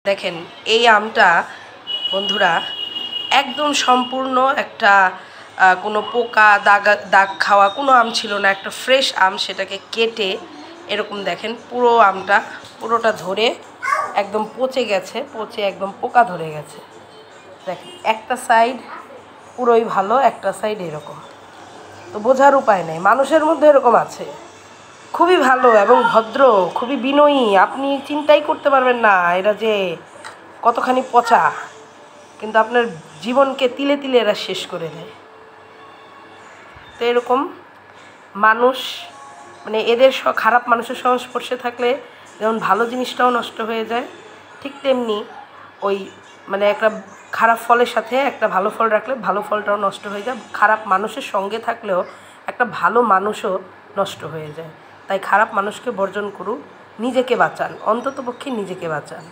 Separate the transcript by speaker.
Speaker 1: দেখেন এই আমটা বন্ধুরা একদম সম্পূর্ণ একটা কোনো পোকা দাগ খাওয়া কোনো আম ছিল না, একটা ফ্রেশ আম। সেটাকে কেটে এরকম দেখেন পুরো আমটা পুরোটা ধরে একদম পচে গেছে, পচে একদম পোকা ধরে গেছে। দেখেন একটা সাইড পুরোই ভালো, একটা সাইড এরকম। তো বোঝার উপায় নেই, মানুষের মধ্যে এরকম আছে। খুবই ভালো এবং ভদ্র, খুবই বিনয়ী, আপনি চিন্তাই করতে পারবেন না এরা যে কতখানি পচা, কিন্তু আপনার জীবনকে তিলে তিলে এরা শেষ করে দেয়। তো এরকম মানুষ মানে এদের খারাপ মানুষের সংস্পর্শে থাকলে যেমন ভালো জিনিসটাও নষ্ট হয়ে যায়, ঠিক তেমনি ওই মানে একটা খারাপ ফলের সাথে একটা ভালো ফল রাখলে ভালো ফলটাও নষ্ট হয়ে যায়। খারাপ মানুষের সঙ্গে থাকলেও একটা ভালো মানুষও নষ্ট হয়ে যায়। তাই খারাপ মানুষকে বর্জন করুন, নিজেকে বাঁচান, অন্ততপক্ষে নিজেকে বাঁচান।